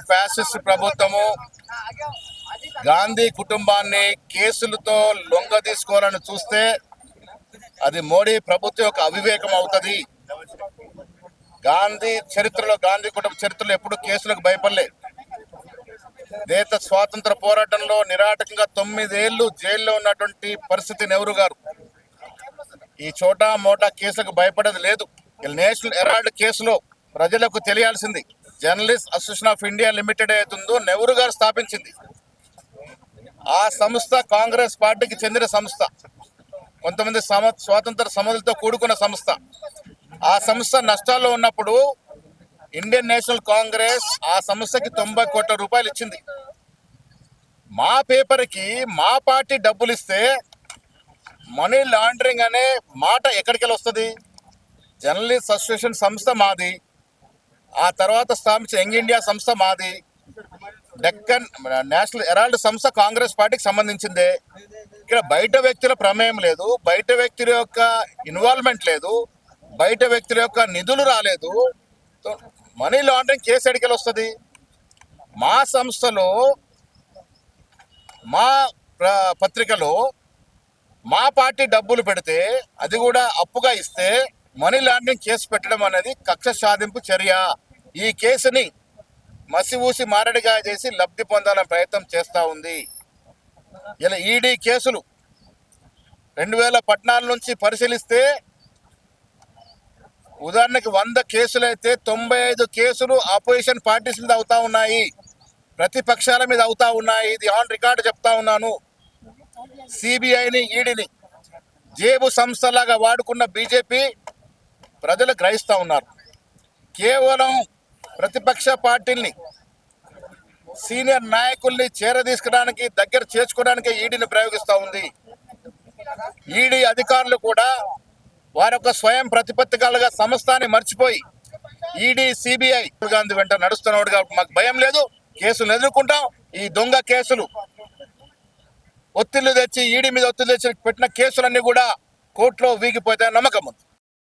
Fascist ప్రభుత్వము గాంధీ కుటుంబాన్ని కేసులతో లొంగ తీసుకోవాలని చూస్తే అది మోడీ ప్రభుత్వం యొక్క అవివేకం అవుతుంది. గాంధీ చరిత్రలో, గాంధీ కుటుంబ చరిత్రలో ఎప్పుడు కేసులకు భయపడలేదు. దేశ స్వాతంత్ర పోరాటంలో నిరాటకంగా 9 ఏళ్లు జైల్లో ఉన్నటువంటి పరిస్థితి నెహ్రూ గారు ఈ చోటా మోటా కేసులకు భయపడేది లేదు. నేషనల్ హెరాల్డ్ కేసులో ప్రజలకు తెలియాల్సింది, Journalist Association of India Limited అవుతుందో నెహ్రూ గారు స్థాపించింది. ఆ సంస్థ కాంగ్రెస్ పార్టీకి చెందిన సంస్థ, కొంతమంది స్వాతంత్ర సమరులతో కూడుకున్న సంస్థ. ఆ సంస్థ నష్టాల్లో ఉన్నప్పుడు ఇండియన్ నేషనల్ కాంగ్రెస్ ఆ సంస్థకి 90 కోట్ల రూపాయలు ఇచ్చింది. మా పేపర్కి మా పార్టీ డబ్బులు ఇస్తే మనీ లాండరింగ్ అనే మాట ఎక్కడికి వస్తుంది? జర్నలిస్ట్ అసోసియేషన్ సంస్థ మాది, ఆ తర్వాత స్థాపించిన యంగ్ ఇండియా సంస్థ మాది, డెక్కన్ నేషనల్ హెరాల్డ్ సంస్థ కాంగ్రెస్ పార్టీకి సంబంధించిందే. ఇక్కడ బయట వ్యక్తుల ప్రమేయం లేదు, బయట వ్యక్తుల యొక్క ఇన్వాల్వ్మెంట్ లేదు, బయట వ్యక్తుల యొక్క నిధులు రాలేదు. మనీ లాండరింగ్ కేసు ఎడికెళ్ళి వస్తుంది? మా సంస్థలో, మా పత్రికలో మా పార్టీ డబ్బులు పెడితే, అది కూడా అప్పుగా ఇస్తే మనీ లాండరింగ్ కేసు పెట్టడం అనేది కక్ష సాధింపు చర్య. ఈ కేసుని మసివూసి మారడిగా చేసి లబ్ధి పొందాలని ప్రయత్నం చేస్తూ ఉంది. ఇలా ఈడీ కేసులు 2014 నుంచి పరిశీలిస్తే ఉదాహరణకి 100 కేసులు అయితే 95 కేసులు అపోజిషన్ పార్టీస్ మీద అవుతా ఉన్నాయి, ప్రతిపక్షాల మీద అవుతా ఉన్నాయి. ఇది ఆన్ రికార్డు చెప్తా ఉన్నాను. సిబిఐని, ఈడీని జేబు సంస్థలాగా వాడుకున్న బీజేపీ ప్రజలు గ్రహిస్తూ ఉన్నారు. కేవలం ప్రతిపక్ష పార్టీల్ని, సీనియర్ నాయకుల్ని చేరదీసుకోవడానికి, దగ్గర చేర్చుకోవడానికి ఈడీని ప్రయోగిస్తూ ఉంది. ఈడీ అధికారులు కూడా వారి యొక్క స్వయం ప్రతిపత్తిగా సంస్థని మర్చిపోయి ఈడీ, సిబిఐ గాంధీ వెంట నడుస్తున్నవాడుగా మాకు భయం లేదు, కేసులు ఎదుర్కొంటాం. ఈ దొంగ కేసులు ఒత్తిళ్లు తెచ్చి, ఈడీ మీద ఒత్తిళ్లు తెచ్చి పెట్టిన కేసులన్నీ కూడా కోర్టులో వీగిపోతాయని నమ్మకం ఉంది.